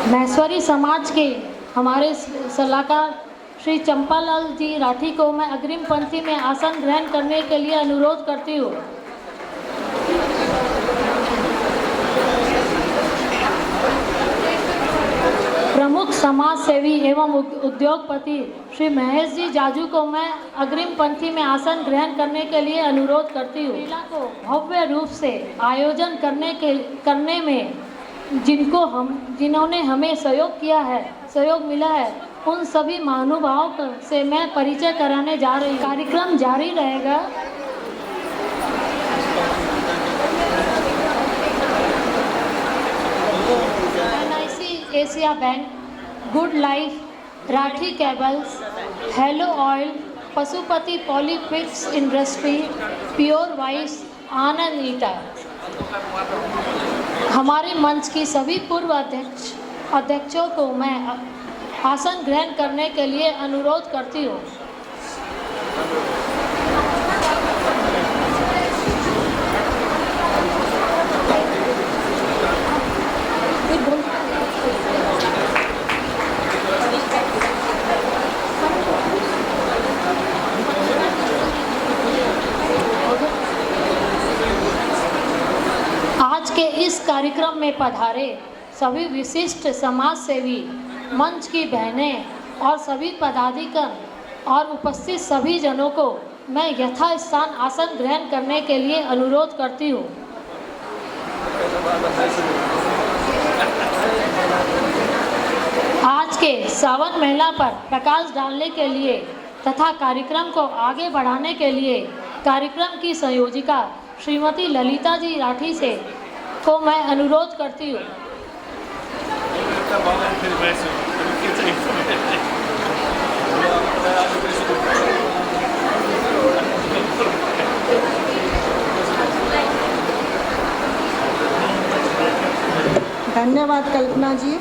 महेश्वरी समाज के हमारे सलाहकार श्री चंपालाल जी राठी को मैं अग्रिम पंक्ति में आसन ग्रहण करने के लिए अनुरोध करती हूँ। प्रमुख समाज सेवी एवं उद्योगपति श्री महेश जी जाजू को मैं अग्रिम पंक्ति में आसन ग्रहण करने के लिए अनुरोध करती हूँ। मेला को भव्य रूप से आयोजन करने में जिन्होंने हमें सहयोग मिला है, उन सभी महानुभावों से मैं परिचय कराने जा रही हूँ। कार्यक्रम जारी रहेगा। NIC Asia bank, good life, Rathi cables, hello oil, Pashupati पॉलीप्रिक्स इंडस्ट्री, प्योर वाइस, आनंद ईटा। हमारे मंच की सभी पूर्व अध्यक्षों को मैं आसन ग्रहण करने के लिए अनुरोध करती हूँ। आज के इस कार्यक्रम में पधारे सभी विशिष्ट समाज सेवी, मंच की बहनें और सभी पदाधिकारी और उपस्थित सभी जनों को मैं यथास्थान आसन ग्रहण करने के लिए अनुरोध करती हूँ। आज के सावन मेला पर प्रकाश डालने के लिए तथा कार्यक्रम को आगे बढ़ाने के लिए कार्यक्रम की संयोजिका श्रीमती ललिता जी राठी को मैं अनुरोध करती हूँ। धन्यवाद कल्पना जी।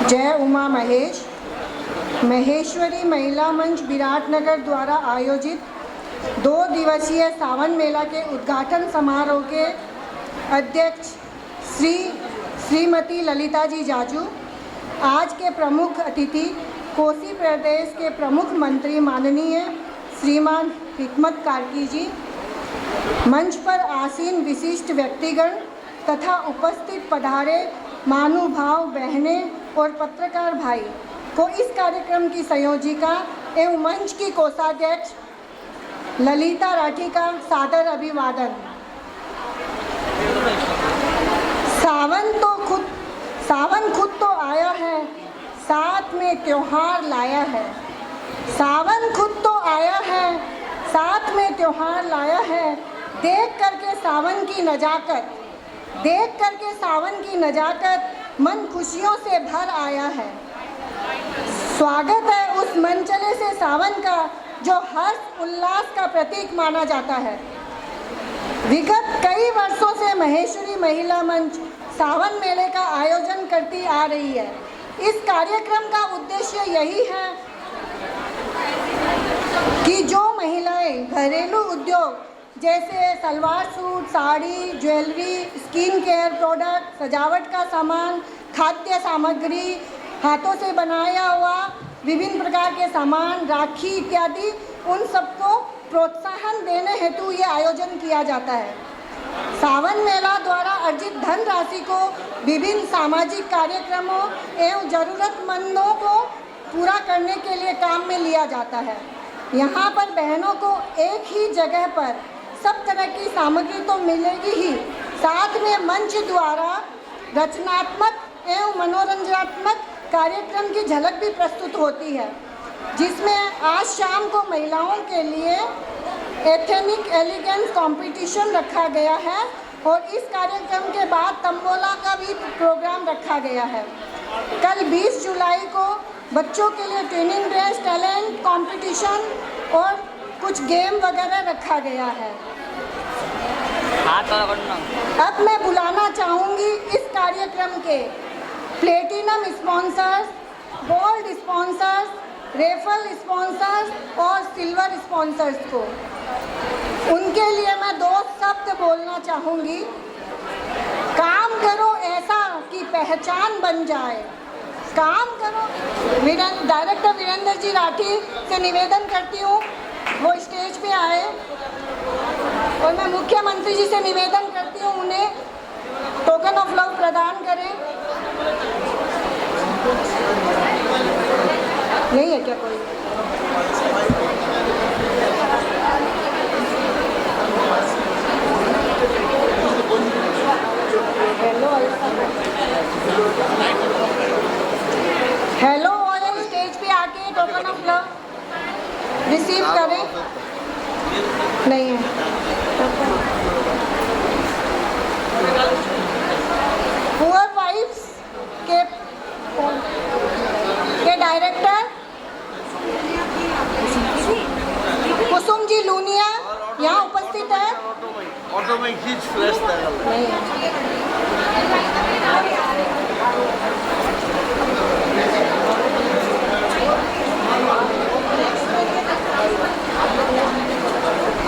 जय उमा महेश। महेश्वरी महिला मंच विराटनगर द्वारा आयोजित 2 दिवसीय सावन मेला के उद्घाटन समारोह के अध्यक्ष श्रीमती ललिता जी जाजू, आज के प्रमुख अतिथि कोसी प्रदेश के प्रमुख मंत्री माननीय श्रीमान हिकमत कार्की जी, मंच पर आसीन विशिष्ट व्यक्तिगण तथा उपस्थित पधारे महानुभाव बहनें और पत्रकार भाई को इस कार्यक्रम की संयोजिका एवं मंच की कोषाध्यक्ष ललिता राठी का सादर अभिवादन। सावन खुद तो आया है, साथ में त्योहार लाया है। सावन खुद तो आया है, साथ में त्योहार लाया है। देख करके सावन की नजाकत मन खुशियों से भर आया है। स्वागत है उस मनचले से सावन का जो हर्ष उल्लास का प्रतीक माना जाता है। विगत कई वर्षों से महेश्वरी महिला मंच सावन मेले का आयोजन करती आ रही है। इस कार्यक्रम का उद्देश्य यही है कि जो महिलाएं घरेलू उद्योग जैसे salwar suit, sari, jewellery, skin care product, सजावट का सामान, खाद्य सामग्री, हाथों से बनाया हुआ विभिन्न प्रकार के सामान, राखी इत्यादि, उन सबको प्रोत्साहन देने हेतु ये आयोजन किया जाता है। सावन मेला द्वारा अर्जित धन राशि को विभिन्न सामाजिक कार्यक्रमों एवं जरूरतमंदों को पूरा करने के लिए काम में लिया जाता है। यहाँ पर बहनों को एक ही जगह पर सब तरह की सामग्री तो मिलेगी ही, साथ में मंच द्वारा रचनात्मक एवं मनोरंजनात्मक कार्यक्रम की झलक भी प्रस्तुत होती है, जिसमें आज शाम को महिलाओं के लिए एथेनिक एलिगेंस कंपटीशन रखा गया है और इस कार्यक्रम के बाद तंबोला का भी प्रोग्राम रखा गया है। कल 20 जुलाई को बच्चों के लिए ट्रेनिंग ड्रेस, टैलेंट कंपटीशन और कुछ गेम वगैरह रखा गया है। अब मैं बुलाना चाहूँगी इस कार्यक्रम के platinum sponsors, gold sponsors raffle sponsors और सिल्वर स्पॉन्सर्स को, उनके लिए मैं 2 शब्द बोलना चाहूँगी। काम करो ऐसा कि पहचान बन जाए, काम करो। डायरेक्टर वीरेंद्र जी राठी से निवेदन करती हूँ वो स्टेज पे आए, और मैं मुख्यमंत्री जी से निवेदन करती हूँ उन्हें टोकन ऑफ लव प्रदान करें। नहीं है क्या कोई? हेलो ऑयल स्टेज पे आके टोकन ऑफ लव रिसीव करें। नहीं है। पुअर वाइफ्स के डायरेक्टर कुसुम जी लूनिया यहाँ उपस्थित है। ऑटो में खींच फ्लैश नहीं है।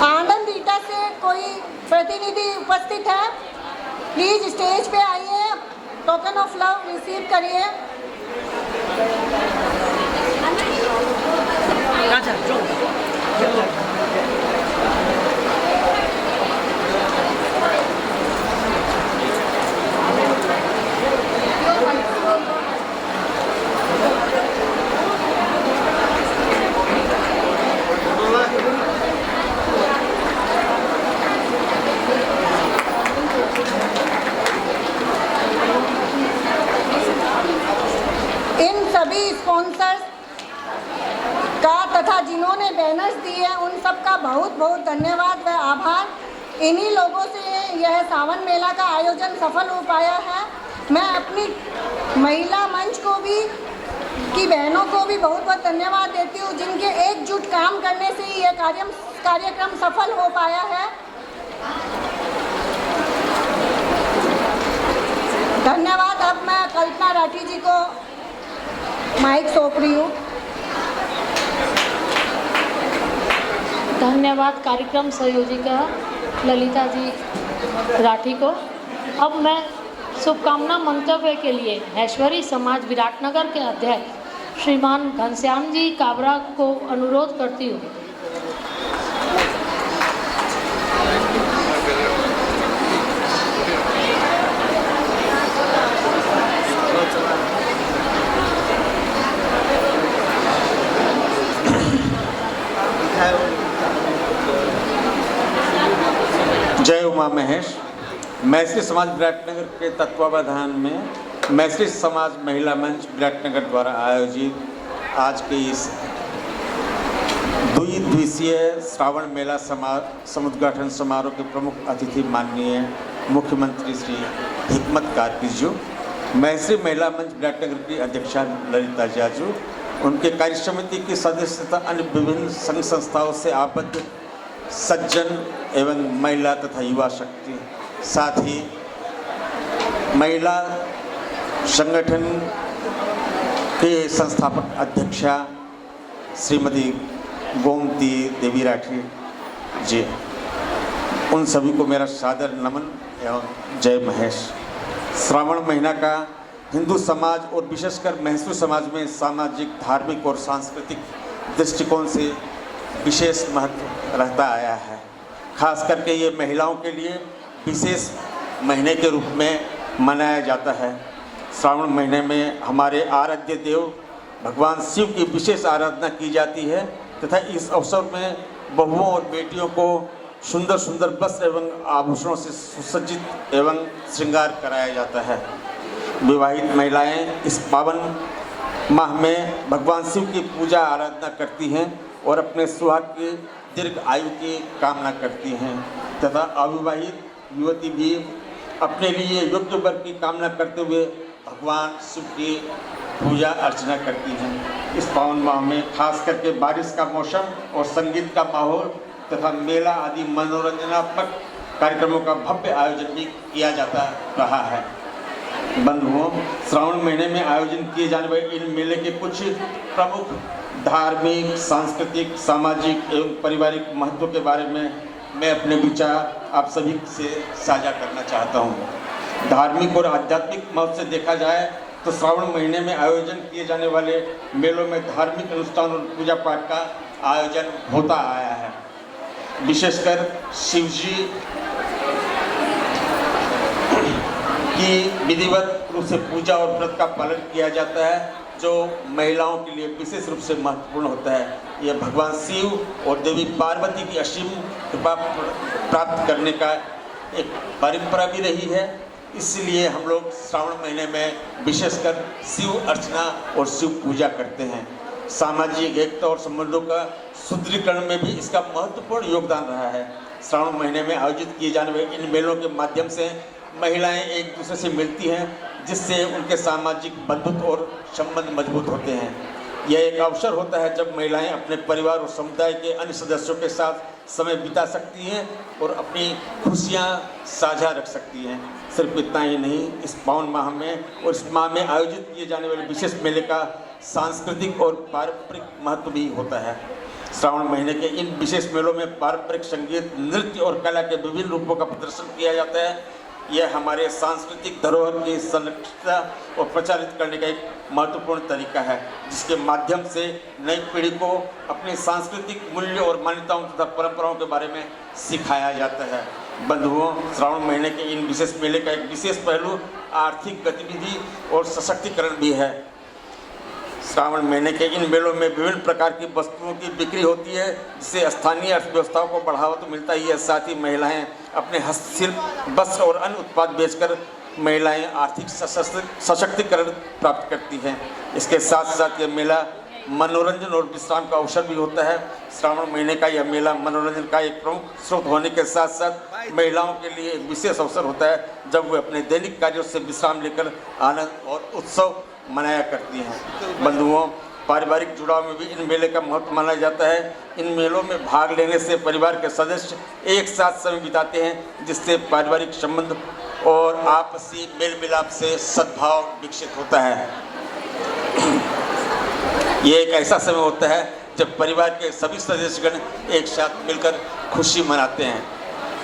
आनंद ईटा से कोई प्रतिनिधि उपस्थित है? प्लीज स्टेज पे आइए, टोकन ऑफ लव रिसीव करिए। इन सभी स्पॉन्सर्स का तथा जिन्होंने बैनर्स दिए उन सब का बहुत बहुत धन्यवाद व आभार। इन्हीं लोगों से यह सावन मेला का आयोजन सफल हो पाया है। मैं अपनी महिला मंच को भी की बहनों को भी बहुत बहुत धन्यवाद देती हूँ, जिनके एकजुट काम करने से ही यह कार्यक्रम सफल हो पाया है। धन्यवाद। अब मैं कल्पना राठी जी को माइक सौंप रही हूँ। धन्यवाद कार्यक्रम संयोजिका ललिता जी राठी को। अब मैं शुभकामना मंतव्य के लिए ऐश्वरी समाज विराटनगर के अध्यक्ष श्रीमान घनश्याम जी काबरा को अनुरोध करती हूँ। जय उमा महेश। मैथिली समाज विराटनगर के तत्वावधान में मैथिली समाज महिला मंच विराटनगर द्वारा आयोजित आज के इस द्विदिवसीय श्रावण मेला समुद्घाटन समारोह के प्रमुख अतिथि माननीय मुख्यमंत्री श्री हिकमत कारकिजू, मैथिली महिला मंच विराटनगर की अध्यक्षा ललिता जाजू, उनके कार्य समिति की सदस्य तथा अन्य विभिन्न संघ संस्थाओं से आबद्ध सज्जन एवं महिला तथा युवा शक्ति, साथ ही महिला संगठन के संस्थापक अध्यक्षा श्रीमती गोमती देवी राठी जी, उन सभी को मेरा सादर नमन एवं जय महेश। श्रावण महीना का हिंदू समाज और विशेषकर मैसूर समाज में सामाजिक, धार्मिक और सांस्कृतिक दृष्टिकोण से विशेष महत्व रहता आया है। खास करके ये महिलाओं के लिए विशेष महीने के रूप में मनाया जाता है। श्रावण महीने में हमारे आराध्य देव भगवान शिव की विशेष आराधना की जाती है तथा इस अवसर में बहुओं और बेटियों को सुंदर सुंदर वस्त्र एवं आभूषणों से सुसज्जित एवं श्रृंगार कराया जाता है। विवाहित महिलाएं इस पावन माह में भगवान शिव की पूजा आराधना करती हैं और अपने सुहाग की दीर्घ आयु की कामना करती हैं तथा अविवाहित युवती भी अपने लिए योग्य वर की कामना करते हुए भगवान शिव की पूजा अर्चना करती हैं। इस पावन माह में खास करके बारिश का मौसम और संगीत का माहौल तथा मेला आदि मनोरंजनात्मक कार्यक्रमों का भव्य आयोजन भी किया जाता रहा है। बंधुओं, श्रावण महीने में आयोजन किए जाने वाले इन मेले के कुछ प्रमुख धार्मिक, सांस्कृतिक, सामाजिक एवं पारिवारिक महत्व के बारे में मैं अपने विचार आप सभी से साझा करना चाहता हूँ। धार्मिक और आध्यात्मिक महत्व से देखा जाए तो श्रावण महीने में आयोजन किए जाने वाले मेलों में धार्मिक अनुष्ठान और पूजा पाठ का आयोजन होता आया है। विशेषकर शिव जी की विधिवत रूप से पूजा और व्रत का पालन किया जाता है, जो महिलाओं के लिए विशेष रूप से महत्वपूर्ण होता है। यह भगवान शिव और देवी पार्वती की असीम कृपा प्राप्त करने का एक परंपरा भी रही है। इसलिए हम लोग श्रावण महीने में विशेषकर शिव अर्चना और शिव पूजा करते हैं। सामाजिक एकता और संबंधों का सुदृढ़ीकरण में भी इसका महत्वपूर्ण योगदान रहा है। श्रावण महीने में आयोजित किए जाने वाले इन मेलों के माध्यम से महिलाएं एक दूसरे से मिलती हैं, जिससे उनके सामाजिक बंधुत्व और संबंध मजबूत होते हैं। यह एक अवसर होता है जब महिलाएं अपने परिवार और समुदाय के अन्य सदस्यों के साथ समय बिता सकती हैं और अपनी खुशियां साझा रख सकती हैं। सिर्फ इतना ही नहीं, इस पावन माह में और इस माह में आयोजित किए जाने वाले विशेष मेले का सांस्कृतिक और पारंपरिक महत्व भी होता है। श्रावण महीने के इन विशेष मेलों में पारंपरिक संगीत, नृत्य और कला के विभिन्न रूपों का प्रदर्शन किया जाता है। यह हमारे सांस्कृतिक धरोहर की संरक्षितता और प्रचारित करने का एक महत्वपूर्ण तरीका है, जिसके माध्यम से नई पीढ़ी को अपने सांस्कृतिक मूल्य और मान्यताओं तथा परंपराओं के बारे में सिखाया जाता है। बंधुओं, श्रावण महीने के इन विशेष मेले का एक विशेष पहलू आर्थिक गतिविधि और सशक्तिकरण भी है। श्रावण महीने के इन मेलों में विभिन्न प्रकार की वस्तुओं की बिक्री होती है, जिससे स्थानीय अर्थव्यवस्थाओं को बढ़ावा तो मिलता ही है, साथ ही महिलाएं अपने हस्तशिल्प, वस्त्र और अन्य उत्पाद बेचकर महिलाएं आर्थिक सशक्तिकरण प्राप्त करती हैं। इसके साथ साथ यह मेला मनोरंजन और विश्राम का अवसर भी होता है। श्रावण महीने का यह मेला मनोरंजन का एक प्रमुख स्रोत होने के साथ साथ महिलाओं के लिए एक विशेष अवसर होता है, जब वे अपने दैनिक कार्यों से विश्राम लेकर आनंद और उत्सव मनाया करती हैं। बंधुओं, पारिवारिक जुड़ाव में भी इन मेले का महत्व माना जाता है। इन मेलों में भाग लेने से परिवार के सदस्य एक साथ समय बिताते हैं, जिससे पारिवारिक संबंध और आपसी मेल मिलाप से सद्भाव विकसित होता है। ये एक ऐसा समय होता है जब परिवार के सभी सदस्यगण एक साथ मिलकर खुशी मनाते हैं।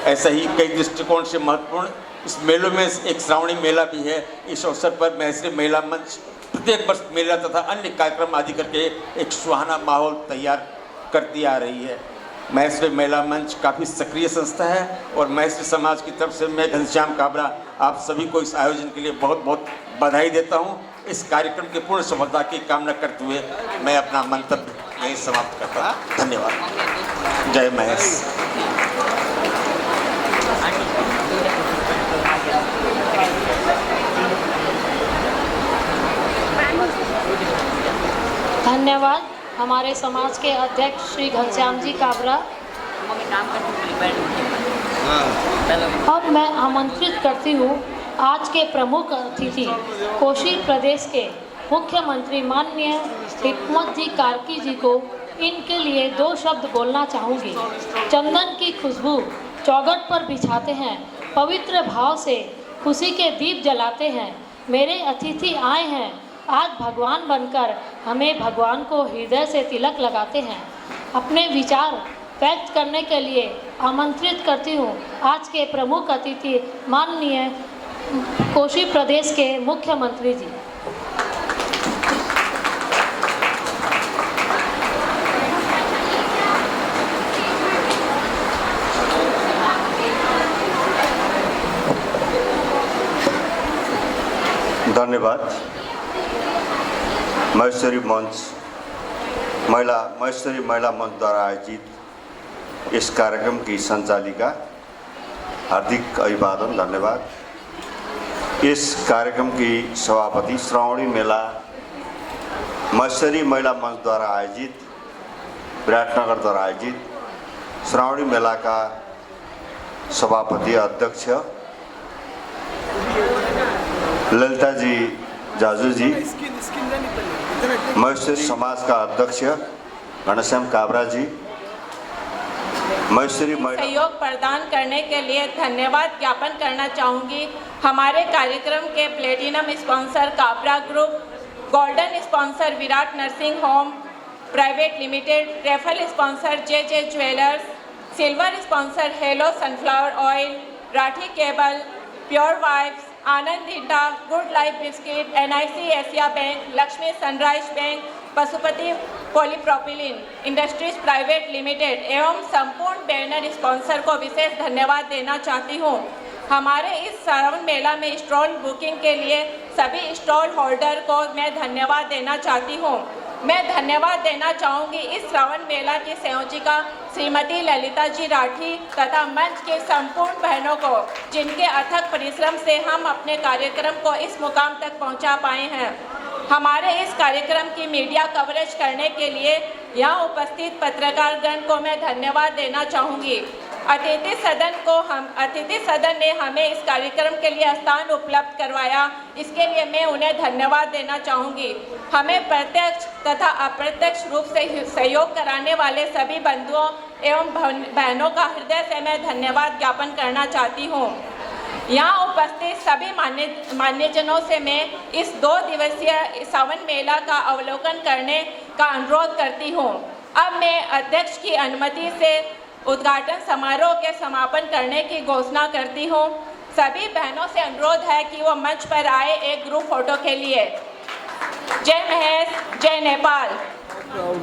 ऐसा ही कई दृष्टिकोण से महत्वपूर्ण इस मेलों में एक श्रावणी मेला भी है। इस अवसर पर महश्री महिला मंच प्रत्येक वर्ष मेला तथा अन्य कार्यक्रम आदि करके एक सुहाना माहौल तैयार करती आ रही है। महश्री महिला मंच काफ़ी सक्रिय संस्था है और महश्री समाज की तरफ से मैं घनश्याम काबरा आप सभी को इस आयोजन के लिए बहुत बहुत बधाई देता हूँ। इस कार्यक्रम की पूर्ण सफलता की कामना करते हुए मैं अपना मंतव्य यहीं समाप्त करता हूँ। धन्यवाद। जय महेश। धन्यवाद हमारे समाज के अध्यक्ष श्री घनश्याम जी काबरा। अब मैं आमंत्रित करती हूँ आज के प्रमुख अतिथि कोशी प्रदेश के मुख्यमंत्री माननीय हिकमत जी कार्की जी को इनके लिए 2 शब्द बोलना चाहूँगी। चंदन की खुशबू चौखट पर बिछाते हैं, पवित्र भाव से खुशी के दीप जलाते हैं। मेरे अतिथि आए हैं आज भगवान बनकर, हमें भगवान को हृदय से तिलक लगाते हैं। अपने विचार व्यक्त करने के लिए आमंत्रित करती हूँ आज के प्रमुख अतिथि माननीय कोशी प्रदेश के मुख्यमंत्री जी। धन्यवाद। महेश्वरी महिला मंच द्वारा आयोजित इस कार्यक्रम की संचालिका हार्दिक अभिवादन, धन्यवाद। इस कार्यक्रम की सभापति श्रावणी मेला महेश्वरी महिला मंच द्वारा आयोजित, विराटनगर द्वारा आयोजित श्रावणी मेला का सभापति अध्यक्ष ललिता जी जाजू जी, महेश्वरी समाज का अध्यक्ष घनश्याम काबरा जी, मैं श्री महिला सहयोग प्रदान करने के लिए धन्यवाद ज्ञापन करना चाहूँगी। हमारे कार्यक्रम के platinum sponsor Kapra group, golden sponsor Virat nursing home private limited, raffle sponsor J jewellers, silver sponsor hello sunflower oil, Rathi cable, pure vibes, Anand इंडा, good life biscuit, NIC Asia bank, Lakshmi sunrise bank, Pashupati polypropylene industries private limited एवं संपूर्ण banner sponsor को विशेष धन्यवाद देना चाहती हूँ। हमारे इस श्रावण मेला में स्टॉल बुकिंग के लिए सभी स्टॉल होल्डर को मैं धन्यवाद देना चाहती हूँ। मैं धन्यवाद देना चाहूँगी इस श्रावण मेला की संयोजिका श्रीमती ललिता जी राठी तथा मंच के संपूर्ण बहनों को, जिनके अथक परिश्रम से हम अपने कार्यक्रम को इस मुकाम तक पहुँचा पाए हैं। हमारे इस कार्यक्रम की मीडिया कवरेज करने के लिए यहाँ उपस्थित पत्रकारगण को मैं धन्यवाद देना चाहूँगी। अतिथि सदन ने हमें इस कार्यक्रम के लिए स्थान उपलब्ध करवाया, इसके लिए मैं उन्हें धन्यवाद देना चाहूँगी। हमें प्रत्यक्ष तथा अप्रत्यक्ष रूप से सहयोग कराने वाले सभी बंधुओं एवं बहनों का हृदय से मैं धन्यवाद ज्ञापन करना चाहती हूँ। यहाँ उपस्थित सभी मान्यजनों से मैं इस 2 दिवसीय श्रावण मेला का अवलोकन करने का अनुरोध करती हूँ। अब मैं अध्यक्ष की अनुमति से उद्घाटन समारोह के समापन करने की घोषणा करती हूँ। सभी बहनों से अनुरोध है कि वो मंच पर आए एक ग्रुप फोटो के लिए। जय महेश, जय नेपाल। और